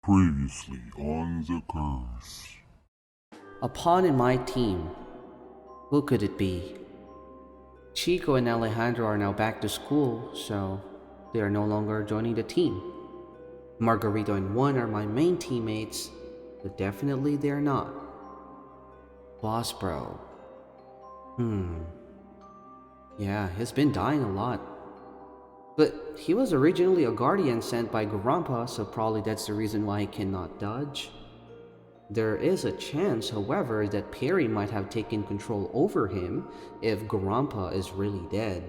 Previously on the curse. A pawn in my team. Who could it be? Chico and Alejandro are now back to school, so they are no longer joining the team. Margarito and Juan are my main teammates, but definitely they're not. Boss Bro. Yeah, he's been dying a lot. But he was originally a guardian sent by Grandpa, so probably that's the reason why he cannot dodge. There is a chance, however, that Perry might have taken control over him if Grandpa is really dead.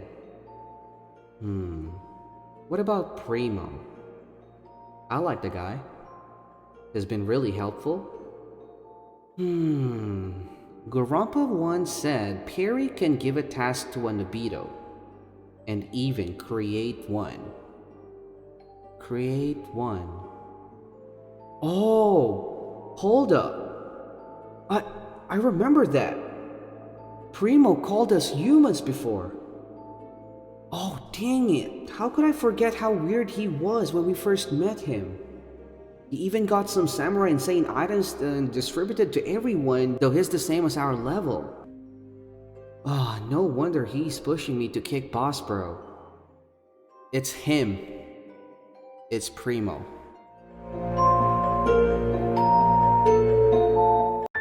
What about Primo? I like the guy. He's been really helpful. Grandpa once said Perry can give a task to a Beetle and even create one. Oh, hold up. I remember that. Primo called us humans before. Oh, dang it. How could I forget how weird he was when we first met him? He even got some samurai insane items and distributed to everyone, though he's the same as our level. No wonder he's pushing me to kick Boss Bro. It's him. It's Primo.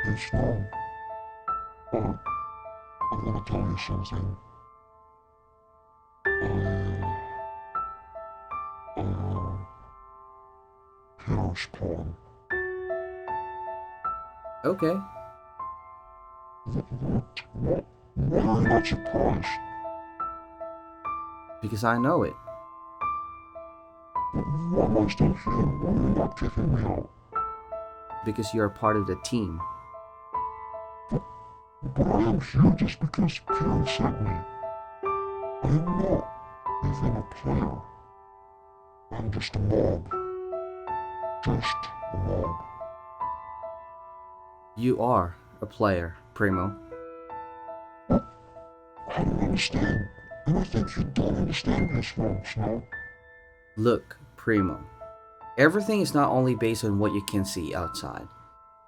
Hey Snow, I want to tell you something. Peter's pawn. Okay. What? Why are you not surprised? Because I know it. Why am I still here? Why are you not kicking me out? Because you're a part of the team. But I am here just because Peter sent me. I am not even a player. I'm just a mob. Just a mob. You are a player, Primo. I don't understand. And I think you don't understand me as well, Snow. Look, Primo. Everything is not only based on what you can see outside.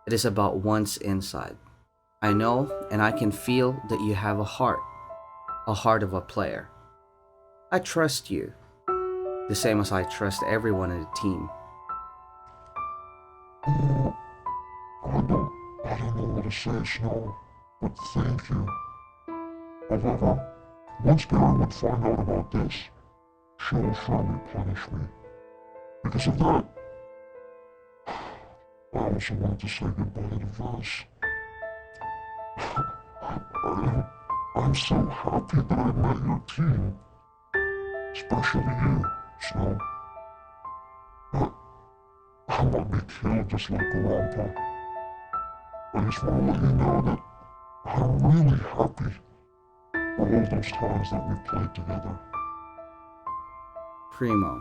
It is about one's inside. I know and I can feel that you have a heart of a player. I trust you, the same as I trust everyone in the team. I don't know what to say, Snow, but thank you. However, once Perry would find out about this, she will surely punish me. Because of that, I also want to say goodbye to Vaz. I'm so happy that I met your team. Especially you, Snow. I might be killed just like Grandpa. I just want to let you know that I'm really happy for all those times that we played together. Primo,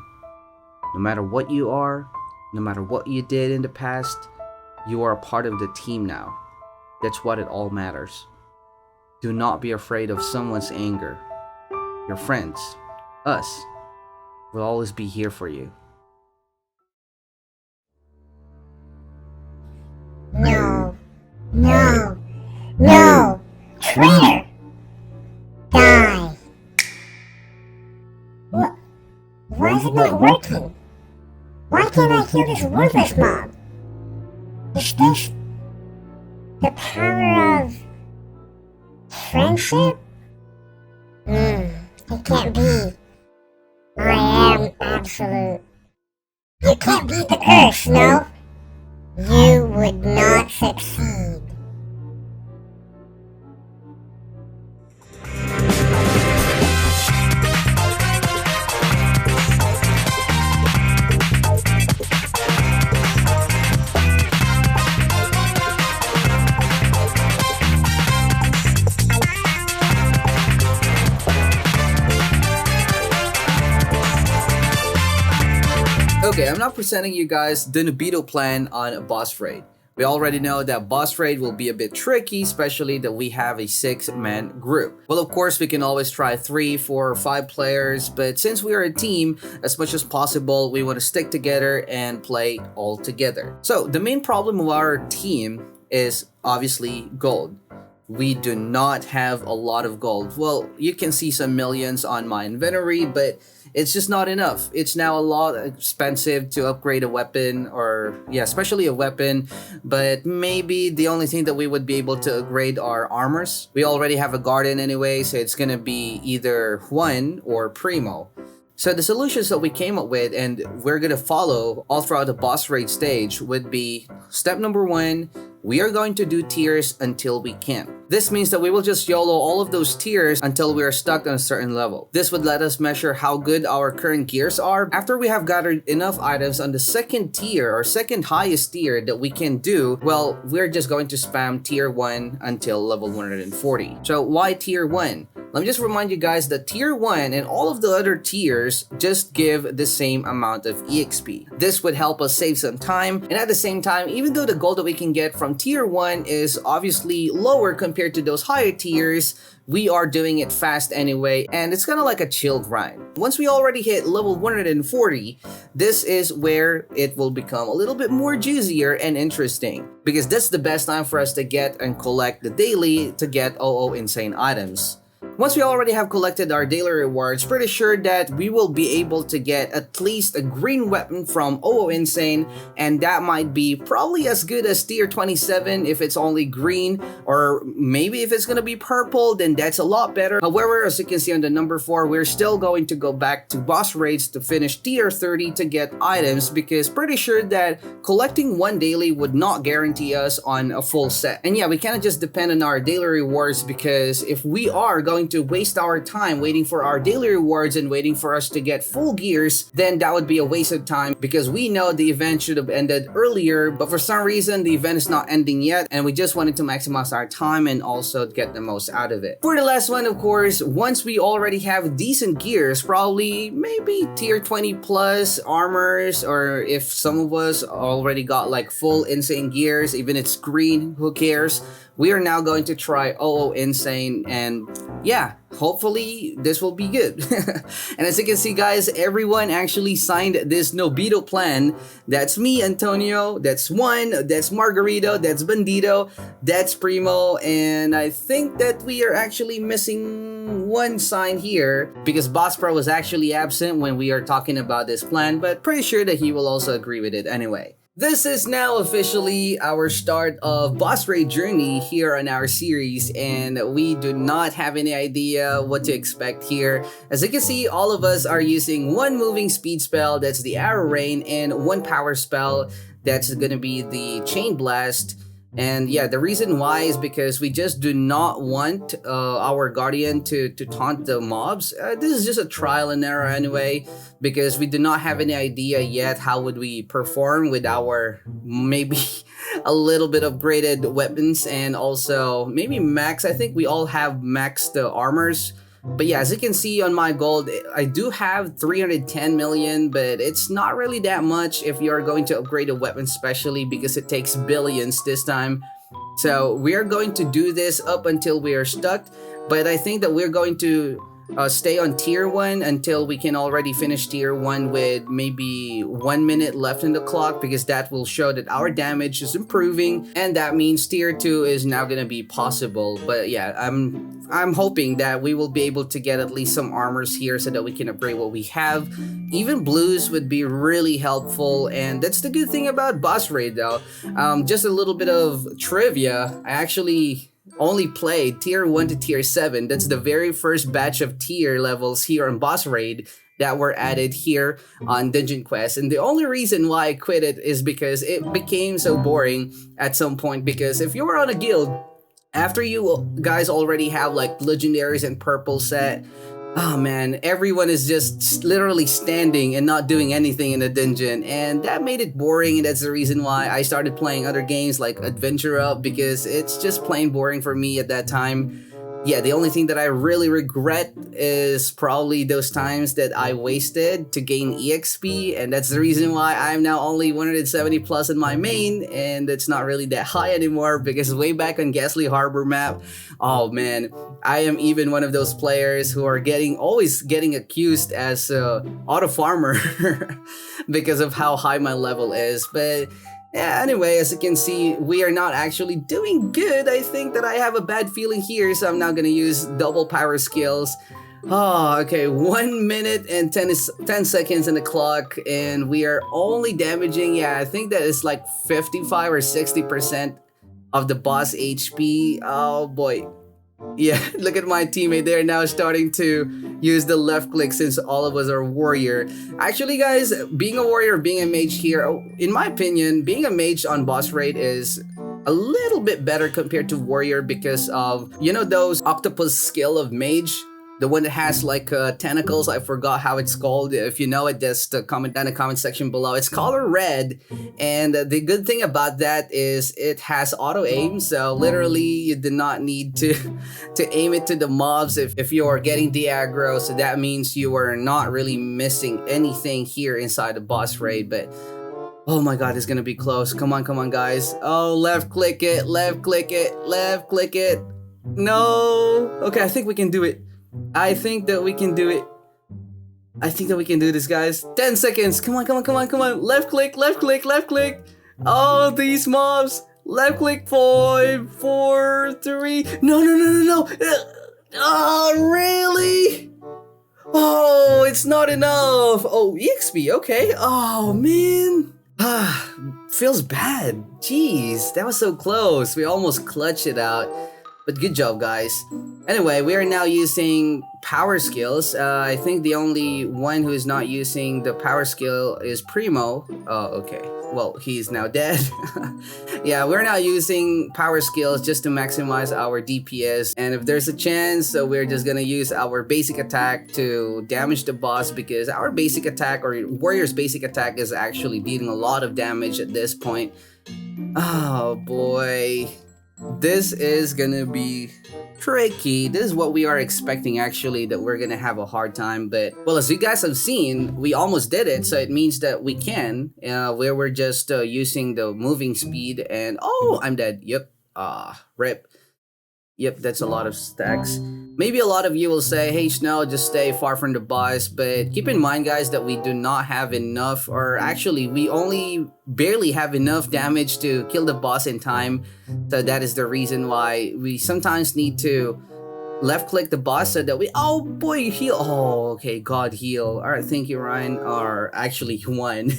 no matter what you are, no matter what you did in the past, you are a part of the team now. That's what it all matters. Do not be afraid of someone's anger. Your friends, us, will always be here for you. No! Traitor! Die! What? Why is it not working? Why can't I hear this worthless mob? Is this the power of friendship? It can't be. I am absolute. You can't beat the curse, no? You would not succeed. Okay, I'm not presenting you guys the Beetle plan on Boss Raid. We already know that boss raid will be a bit tricky, especially that we have a 6-man group. Well, of course, we can always try 3, 4, or 5 players, but since we are a team, as much as possible, we want to stick together and play all together. So the main problem of our team is obviously gold. We do not have a lot of gold. Well, you can see some millions on my inventory, but it's just not enough. It's now a lot expensive to upgrade a weapon, or yeah, especially a weapon. But maybe the only thing that we would be able to upgrade are armors. We already have a garden anyway, so it's gonna be either Juan or Primo. So the solutions that we came up with and we're gonna follow all throughout the boss raid stage would be step number 1, we are going to do tiers until we can. This means that we will just YOLO all of those tiers until we are stuck on a certain level. This would let us measure how good our current gears are. After we have gathered enough items on the second tier or second highest tier that we can do, well, we're just going to spam tier 1 until level 140. So why tier 1? Let me just remind you guys that tier 1 and all of the other tiers just give the same amount of EXP. This would help us save some time, and at the same time, even though the gold that we can get from tier 1 is obviously lower compared to those higher tiers, we are doing it fast anyway, and it's kind of like a chill grind. Once we already hit level 140, this is where it will become a little bit more juicier and interesting, because that's the best time for us to get and collect the daily to get insane items. Once we already have collected our daily rewards, pretty sure that we will be able to get at least a green weapon from Insane, and that might be probably as good as tier 27 if it's only green, or maybe if it's gonna be purple, then that's a lot better. However, as you can see on the number 4, we're still going to go back to boss raids to finish tier 30 to get items, because pretty sure that collecting 1 daily would not guarantee us on a full set. And yeah, we cannot just depend on our daily rewards, because if we are going to waste our time waiting for our daily rewards and waiting for us to get full gears, then that would be a waste of time, because we know the event should have ended earlier, but for some reason the event is not ending yet, and we just wanted to maximize our time and also get the most out of it. For the last one, of course, once we already have decent gears, probably maybe tier 20 plus armors, or if some of us already got like full insane gears, even if it's green, who cares? We are now going to try Insane, and yeah, hopefully this will be good. And as you can see, guys, everyone actually signed this no Beetle plan. That's me, Antonio, that's Juan, that's Margarito, that's Bandito, that's Primo, and I think that we are actually missing one sign here, because Boss Pro was actually absent when we are talking about this plan, but pretty sure that he will also agree with it anyway. This is now officially our start of boss raid journey here on our series, and we do not have any idea what to expect here. As you can see, all of us are using 1 moving speed spell, that's the Arrow Rain, and 1 power spell, that's gonna be the Chain Blast. And yeah, the reason why is because we just do not want our Guardian to taunt the mobs. This is just a trial and error anyway, because we do not have any idea yet how would we perform with our maybe a little bit upgraded weapons, and also maybe max. I think we all have maxed armors. But yeah, as you can see on my gold, I do have 310 million, but it's not really that much if you're going to upgrade a weapon, especially because it takes billions this time. So we are going to do this up until we are stuck, but I think that we're going to stay on tier 1 until we can already finish tier 1 with maybe 1 minute left in the clock, because that will show that our damage is improving, and that means tier 2 is now gonna be possible. But yeah, I'm hoping that we will be able to get at least some armors here so that we can upgrade what we have. Even blues would be really helpful, and that's the good thing about boss raid though. Just a little bit of trivia, I actually only played tier 1 to tier 7. That's the very first batch of tier levels here on boss raid that were added here on Dungeon Quest, and the only reason why I quit it is because it became so boring at some point. Because if you were on a guild, after you guys already have like legendaries and purple set, oh man, everyone is just literally standing and not doing anything in the dungeon, and that made it boring, and that's the reason why I started playing other games like Adventure Up, because it's just plain boring for me at that time. Yeah, the only thing that I really regret is probably those times that I wasted to gain EXP, and that's the reason why I'm now only 170 plus in my main, and it's not really that high anymore because way back on Ghastly Harbor map, oh man, I am even one of those players who are always getting accused as auto farmer because of how high my level is. But yeah, anyway, as you can see, we are not actually doing good. I think that I have a bad feeling here, so I'm now gonna use double power skills. Oh, okay, 1 minute and 10 seconds in the clock, and we are only damaging, yeah, I think that it's like 55 or 60% of the boss HP. Oh boy. Yeah, look at my teammate. They're now starting to use the left click since all of us are warrior. Actually, guys, being a warrior, being a mage here, in my opinion, being a mage on boss raid is a little bit better compared to warrior because of, you know, those octopus skill of mage? The one that has like tentacles. I forgot how it's called. If you know it, just comment down in the comment section below. It's color red, and the good thing about that is it has auto aim. So literally, you do not need to aim it to the mobs if you are getting the aggro. So that means you are not really missing anything here inside the boss raid. But oh my god, it's gonna be close. Come on, guys. Oh, left click it, left click it, left click it. No. Okay, I think we can do it. I think that we can do it. I think that we can do this, guys. 10 seconds. Come on. Left click, left click, left click. Oh, these mobs. Left click. 5, 4, 3. No. Oh, really? Oh, it's not enough. Oh, EXP. Okay. Oh, man. Feels bad. Jeez, that was so close. We almost clutched it out. But good job, guys. Anyway, we are now using power skills. I think the only one who is not using the power skill is Primo. Oh, okay. Well, he's now dead. Yeah, we're now using power skills just to maximize our DPS. And if there's a chance, we're just gonna use our basic attack to damage the boss because our basic attack, or warrior's basic attack, is actually dealing a lot of damage at this point. Oh boy. This is gonna be tricky. This is what we are expecting, actually, that we're gonna have a hard time. But well, as you guys have seen, we almost did it, so it means that we can. Where we're just using the moving speed, and oh, I'm dead. Yep. Rip. Yep, that's a lot of stacks. Maybe a lot of you will say, hey Snell, just stay far from the boss, but keep in mind, guys, that we do not have enough, or actually we only barely have enough damage to kill the boss in time. So that is the reason why we sometimes need to left click the boss so that we, oh boy, heal. Oh, okay, God heal. All right, thank you, Ryan, or actually Juan.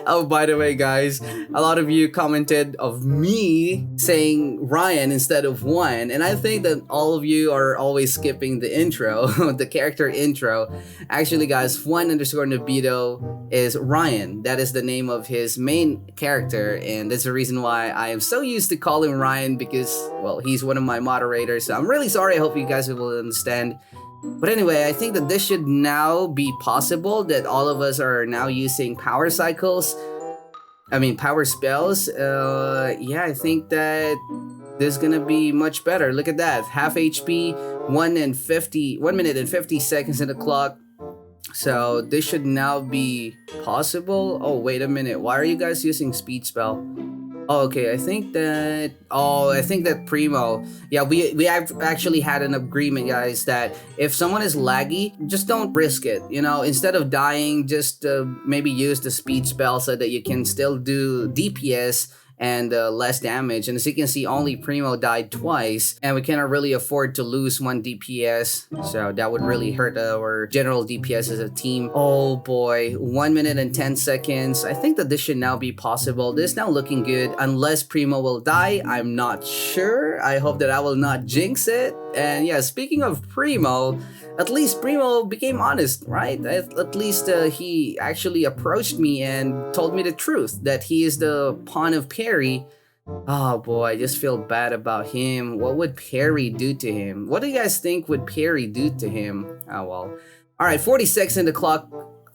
Oh, by the way, guys, a lot of you commented of me saying Ryan instead of Juan, and I think that all of you are always skipping the intro, the character intro. Actually, guys, Juan_Nobito is Ryan. That is the name of his main character, and that's the reason why I am so used to calling him Ryan because, well, he's one of my moderators. So I'm really sorry. I hope you guys will understand. But anyway, I think that this should now be possible, that all of us are now using power cycles. I mean, power spells. Yeah, I think that this is gonna be much better. Look at that. Half HP, 1 minute and 50 seconds in the clock. So this should now be possible. Oh, wait a minute. Why are you guys using speed spell? Oh, okay, I think that Primo, yeah, we have actually had an agreement, guys, that if someone is laggy, just don't risk it, you know, instead of dying, just maybe use the speed spell so that you can still do DPS and less damage. And as you can see, only Primo died twice, and we cannot really afford to lose 1 DPS, so that would really hurt our general DPS as a team. Oh boy, 1 minute and 10 seconds. I think that this should now be possible. This is now looking good, unless Primo will die. I'm not sure. I hope that I will not jinx it. And yeah, speaking of Primo, at least Primo became honest, right? At least he actually approached me and told me the truth, that he is the pawn of Perry. Oh boy, I just feel bad about him. What would Perry do to him? What do you guys think would Perry do to him? Oh well. Alright, 40 seconds in the clock.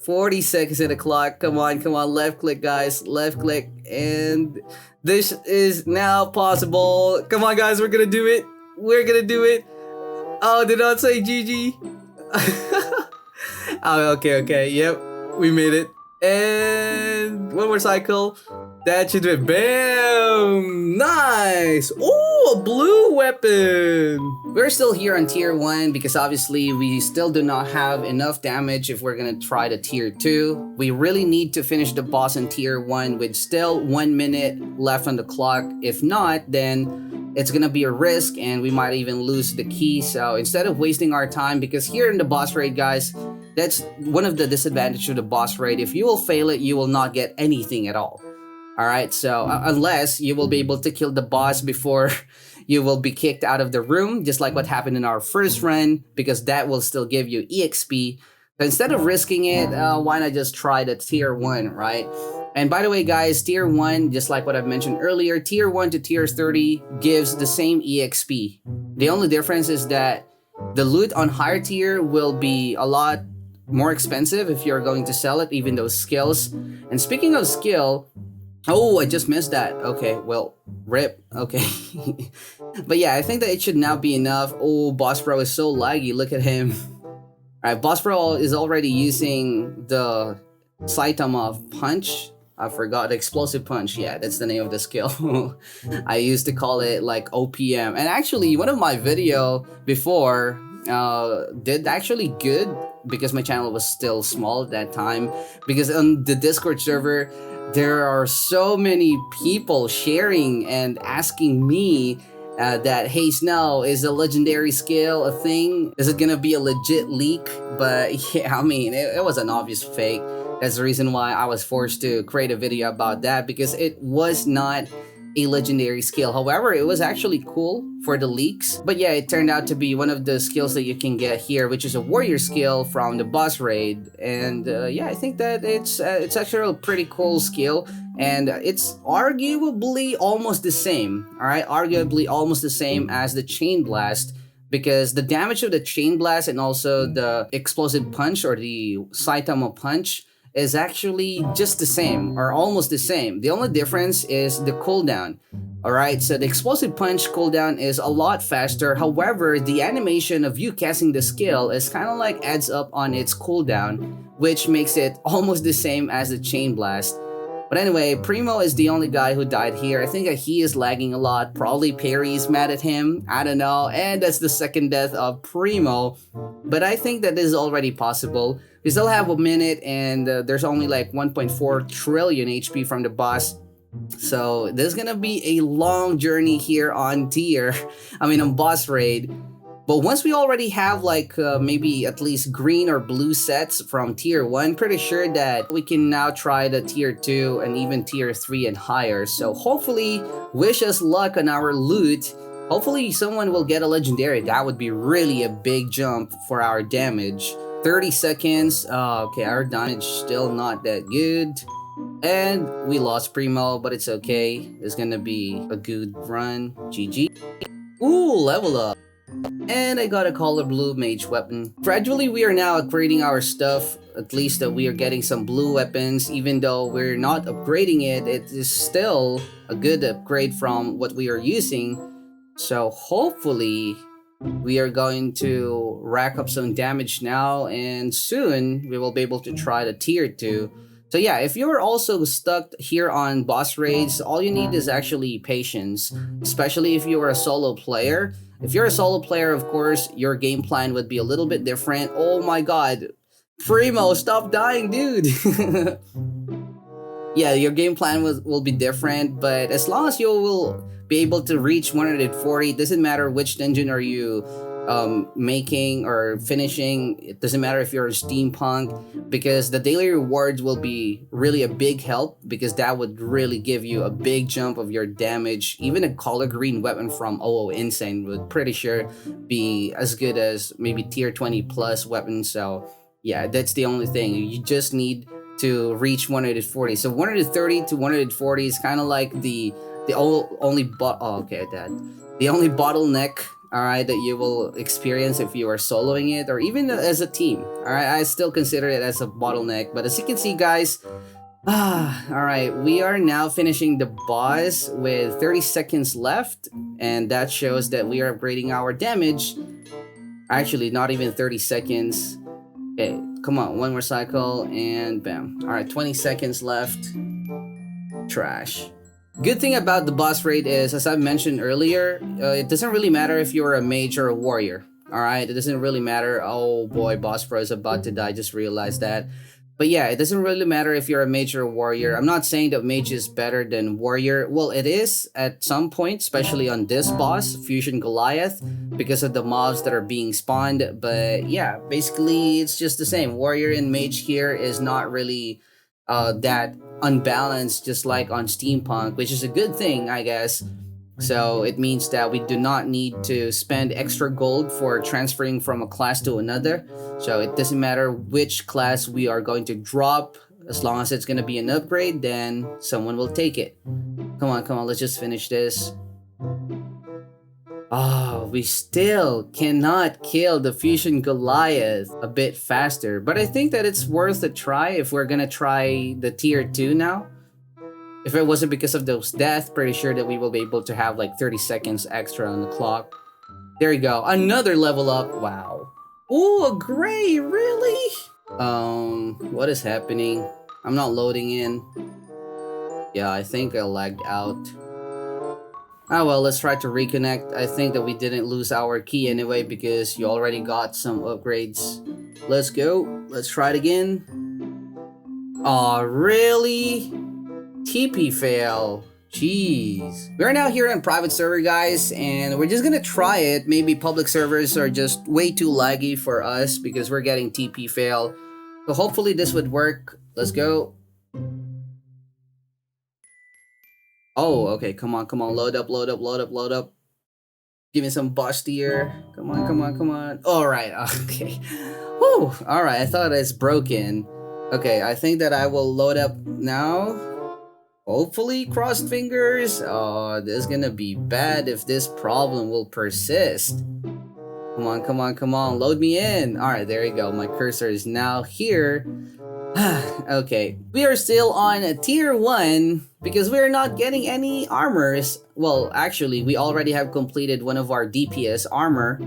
40 seconds in the clock. Come on, left click, guys. Left click. And this is now possible. Come on, guys, we're gonna do it. we're gonna do it. Oh, did not say GG. Oh, okay. Yep, we made it. And one more cycle. That should be bam! Nice! Oh, a blue weapon! We're still here on tier 1 because obviously we still do not have enough damage if we're gonna try the tier 2. We really need to finish the boss in tier 1 with still 1 minute left on the clock. If not, then it's gonna be a risk and we might even lose the key. So instead of wasting our time, because here in the boss raid, guys, that's one of the disadvantages of the boss raid. If you will fail it, you will not get anything at all. Alright, so unless you will be able to kill the boss before you will be kicked out of the room, just like what happened in our first run, because that will still give you EXP. But instead of risking it, why not just try the tier 1, right? And by the way, guys, tier 1, just like what I've mentioned earlier, tier 1 to tier 30 gives the same EXP. The only difference is that the loot on higher tier will be a lot more expensive if you're going to sell it, even those skills. And speaking of skill, oh, I just missed that. Okay, well, rip. Okay. But yeah, I think that it should now be enough. Oh, Boss Bro is so laggy. Look at him. Alright, Boss Bro is already using the Saitama punch. I forgot, the explosive punch. Yeah, that's the name of the skill. I used to call it like OPM. And actually, one of my video before did actually good because my channel was still small at that time. Because on the Discord server, there are so many people sharing and asking me that, hey Snow, is a legendary skill a thing? Is it gonna be a legit leak? But yeah, I mean, it was an obvious fake. That's the reason why I was forced to create a video about that, because it was not a legendary skill. However, it was actually cool for the leaks. But yeah, it turned out to be one of the skills that you can get here, which is a warrior skill from the boss raid. And yeah, I think that it's actually a pretty cool skill, and it's arguably almost the same. All right, arguably almost the same as the chain blast, because the damage of the chain blast and also the explosive punch or the Saitama punch is actually just the same or almost the same. The only difference is the cooldown. Alright, so the explosive punch cooldown is a lot faster. However, the animation of you casting the skill is kind of like adds up on its cooldown, which makes it almost the same as the chain blast. But anyway, Primo is the only guy who died here. I think that he is lagging a lot. Probably Perry's mad at him. I don't know. And that's the second death of Primo. But I think that this is already possible. We still have a minute and there's only like 1.4 trillion HP from the boss. So this is gonna be a long journey here on on boss raid. But once we already have like maybe at least green or blue sets from tier 1, pretty sure that we can now try the tier 2 and even tier 3 and higher. So hopefully, wish us luck on our loot. Hopefully someone will get a legendary. That would be really a big jump for our damage. 30 seconds. Okay, our damage still not that good. And we lost Primo, but it's okay. It's gonna be a good run. GG. Ooh, level up. And I got a color blue mage weapon. Gradually, we are now upgrading our stuff. At least that we are getting some blue weapons. Even though we're not upgrading it, it is still a good upgrade from what we are using. So hopefully, we are going to rack up some damage now. And soon, we will be able to try the tier 2. So yeah, if you're also stuck here on boss raids, all you need is actually patience. Especially if you are a solo player. If you're a solo player, of course, your game plan would be a little bit different. Oh my god. Primo, stop dying, dude. Yeah, your game plan will be different, but as long as you will be able to reach 140, it doesn't matter which dungeon are you making or finishing. It doesn't matter if you're a steampunk, because the daily rewards will be really a big help, because that would really give you a big jump of your damage. Even a color green weapon from OO Insane would pretty sure be as good as maybe tier 20 plus weapons. So yeah, that's the only thing. You just need to reach 140. So 130 to 140 is kind of like the only bottleneck, all right, that you will experience if you are soloing it or even as a team. All right, I still consider it as a bottleneck. But as you can see, guys, Alright, we are now finishing the boss with 30 seconds left, and that shows that we are upgrading our damage. Actually, not even 30 seconds. Okay, come on, one more cycle, and bam. Alright, 20 seconds left. Trash. Good thing about the boss raid is, as I mentioned earlier, it doesn't really matter if you're a mage or a warrior. Alright, it doesn't really matter. Oh boy, boss pro is about to die, just realized that. But yeah, it doesn't really matter if you're a mage or a warrior. I'm not saying that mage is better than warrior. Well, it is at some point, especially on this boss, Fusion Goliath, because of the mobs that are being spawned. But yeah, basically it's just the same. Warrior and mage here is not really that unbalanced, just like on Steampunk, which is a good thing, I guess. So it means that we do not need to spend extra gold for transferring from a class to another. So it doesn't matter which class we are going to drop, as long as it's going to be an upgrade, then someone will take it. Come on, let's just finish this. Oh, we still cannot kill the Fusion Goliath a bit faster, but I think that it's worth a try if we're gonna try the tier 2 now. If it wasn't because of those deaths, pretty sure that we will be able to have like 30 seconds extra on the clock. There you go, another level up. Wow. Ooh, a gray, really? What is happening? I'm not loading in. Yeah, I think I lagged out. Ah well, let's try to reconnect. I think that we didn't lose our key anyway because you already got some upgrades. Let's go. Let's try it again. Aw, really? TP fail. Jeez. We're now here on private server, guys, and we're just gonna try it. Maybe public servers are just way too laggy for us because we're getting TP fail. So hopefully this would work. Let's go. Oh, okay. Come on. Load up. Give me some bust here. Come on. All right. Okay. Whew. All right. I thought it's broken. Okay. I think that I will load up now. Hopefully, crossed fingers. Oh, this is gonna be bad if this problem will persist. Come on. Load me in. All right. There you go. My cursor is now here. Okay, we are still on a tier 1 because we're not getting any armors. Well, actually, we already have completed one of our DPS armor.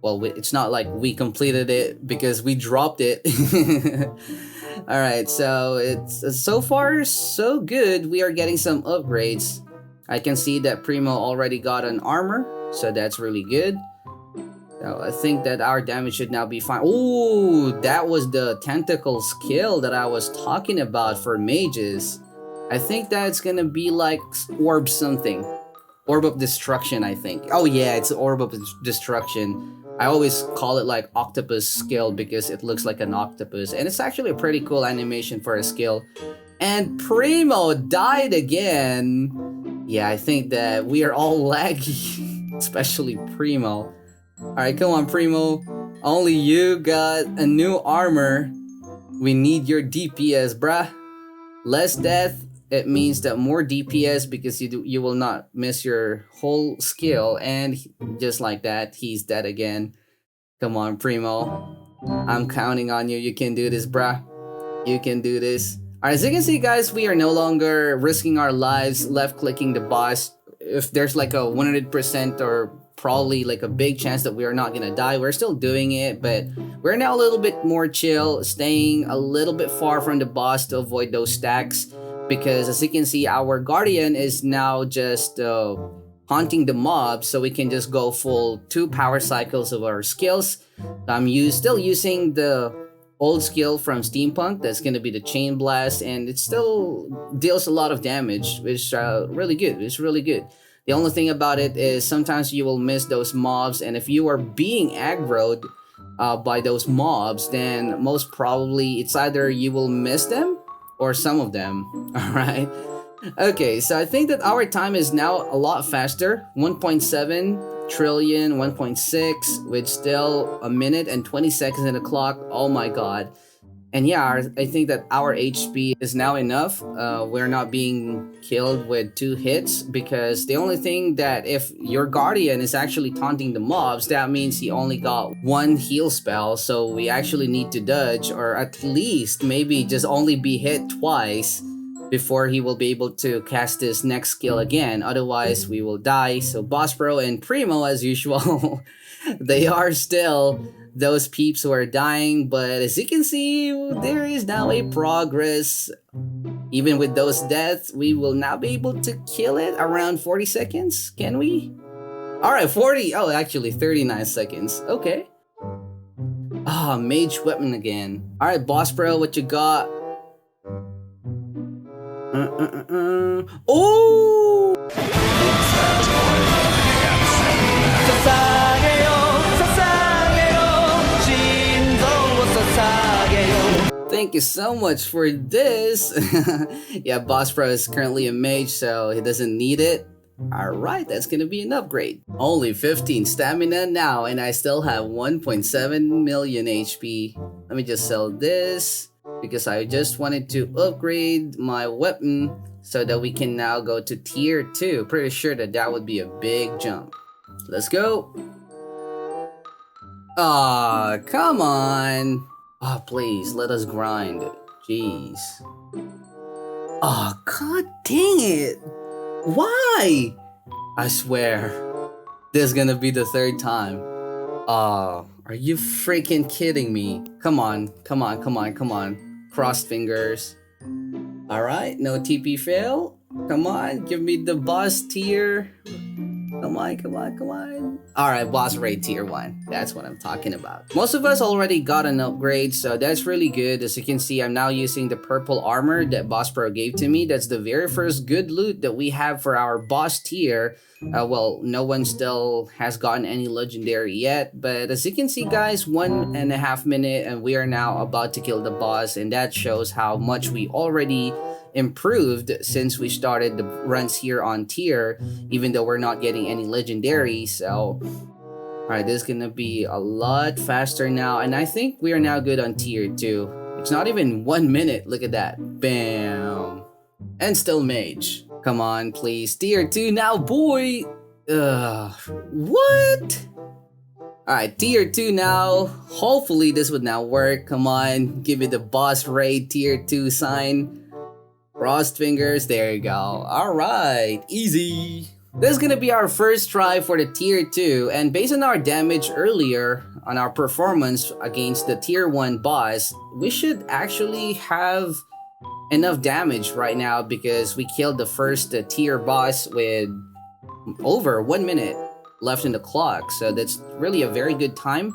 Well, it's not like we completed it because we dropped it. Alright, so it's so far so good. We are getting some upgrades. I can see that Primo already got an armor, so that's really good. So I think that our damage should now be fine. Ooh, that was the tentacle skill that I was talking about for mages. I think that's gonna be like orb something. Orb of destruction, I think. Oh yeah, it's orb of destruction. I always call it like octopus skill because it looks like an octopus. And it's actually a pretty cool animation for a skill. And Primo died again. Yeah, I think that we are all laggy. Especially Primo. Alright, come on, Primo. Only you got a new armor. We need your DPS, bruh. Less death, it means that more DPS because you will not miss your whole skill. And just like that, he's dead again. Come on, Primo. I'm counting on you. You can do this, bruh. You can do this. Alright, as you can see, guys, we are no longer risking our lives left-clicking the boss. If there's like a 100% or probably like a big chance that we are not gonna die, we're still doing it, but we're now a little bit more chill, staying a little bit far from the boss to avoid those stacks, because as you can see, our guardian is now just haunting the mob, so we can just go full 2 power cycles of our skills. I'm still using the old skill from Steampunk, that's gonna be the Chain Blast, and it still deals a lot of damage, which is really good. It's really good. The only thing about it is sometimes you will miss those mobs, and if you are being aggroed by those mobs, then most probably it's either you will miss them or some of them. Alright? Okay, so I think that our time is now a lot faster. 1.7 trillion, 1.6, with still a minute and 20 seconds in the clock. Oh my god. And yeah, I think that our HP is now enough. We're not being killed with 2 hits because the only thing that if your guardian is actually taunting the mobs, that means he only got 1 heal spell. So we actually need to dodge, or at least maybe just only be hit twice before he will be able to cast his next skill again. Otherwise, we will die. So Boss Pro and Primo, as usual, they are still those peeps who are dying, but as you can see, there is now a progress. Even with those deaths, we will now be able to kill it around 40 seconds. Can we? Alright, 40. Oh, actually 39 seconds. Okay. Ah, mage weapon again. Alright, Boss Pro, what you got? Oh! Thank you so much for this. Yeah, Boss Pro is currently a mage, so he doesn't need it. Alright, that's gonna be an upgrade. Only 15 stamina now, and I still have 1.7 million HP. Let me just sell this, because I just wanted to upgrade my weapon so that we can now go to tier 2. Pretty sure that that would be a big jump. Let's go. Aw, come on. Oh, please, let us grind. Jeez. Oh, god dang it. Why? I swear, this is gonna be the 3rd time. Oh, are you freaking kidding me? Come on, come on, come on, come on. Crossed fingers. Alright, no TP fail. Come on, give me the boss tier. Come on, come on, come on. Alright, boss raid tier 1. That's what I'm talking about. Most of us already got an upgrade, so that's really good. As you can see, I'm now using the purple armor that Boss Pro gave to me. That's the very first good loot that we have for our boss tier. Well, no one still has gotten any legendary yet, but as you can see, guys, 1.5 minutes and we are now about to kill the boss, and that shows how much we already improved since we started the runs here on tier, even though we're not getting any legendary. So alright, this is gonna be a lot faster now, and I think we are now good on tier 2. It's not even 1 minute. Look at that. Bam. And still mage. Come on, please. Tier 2 now, boy. What? Alright, tier 2 now. Hopefully this would now work. Come on, give me the boss raid tier 2 sign. Crossed fingers, there you go. Alright, easy. This is gonna be our first try for the tier 2, and based on our damage earlier, on our performance against the tier 1 boss, we should actually have enough damage right now because we killed the first tier boss with over 1 minute left in the clock. So that's really a very good time.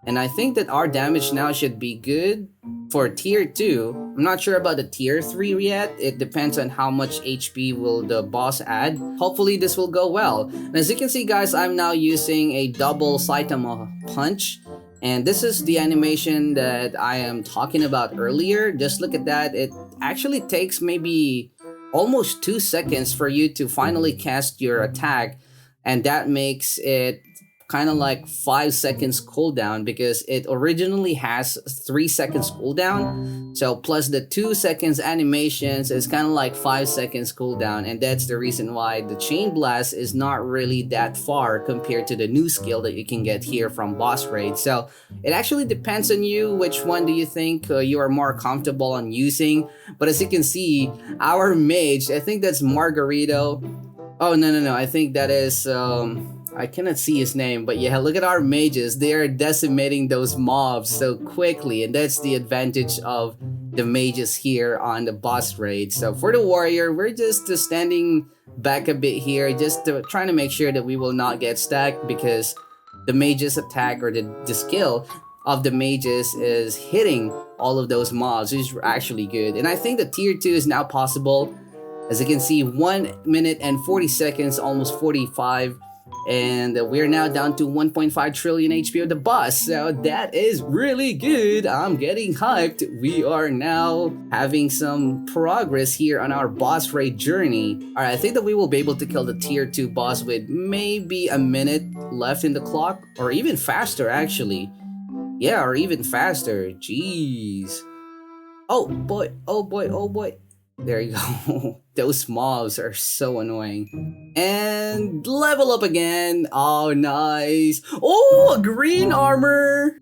And I think that our damage now should be good for tier 2. I'm not sure about the tier 3 yet. It depends on how much HP will the boss add. Hopefully this will go well. And as you can see, guys, I'm now using a double Saitama punch. And this is the animation that I am talking about earlier. Just look at that. It actually takes maybe almost 2 seconds for you to finally cast your attack. And that makes it kind of like 5 seconds cooldown because it originally has 3 seconds cooldown. So plus the 2 seconds animations is kind of like 5 seconds cooldown, and that's the reason why the chain blast is not really that far compared to the new skill that you can get here from boss raid. So it actually depends on you which one do you think you are more comfortable on using. But as you can see, our mage, I think that's Margarito. Oh no, I think that is I cannot see his name, but yeah, look at our mages. They are decimating those mobs so quickly, and that's the advantage of the mages here on the boss raid. So for the warrior, we're just standing back a bit here, just trying to make sure that we will not get stacked, because the mages attack, or the skill of the mages is hitting all of those mobs, which is actually good. And I think the tier 2 is now possible. As you can see, 1 minute and 40 seconds, almost 45. And we're now down to 1.5 trillion HP of the boss, so that is really good. I'm getting hyped. We are now having some progress here on our boss raid journey. Alright, I think that we will be able to kill the tier 2 boss with maybe a minute left in the clock, or even faster actually. Yeah, or even faster. Jeez. Oh boy, oh boy, oh boy. There you go. Those mobs are so annoying. And level up again. Oh, nice. Oh, green armor.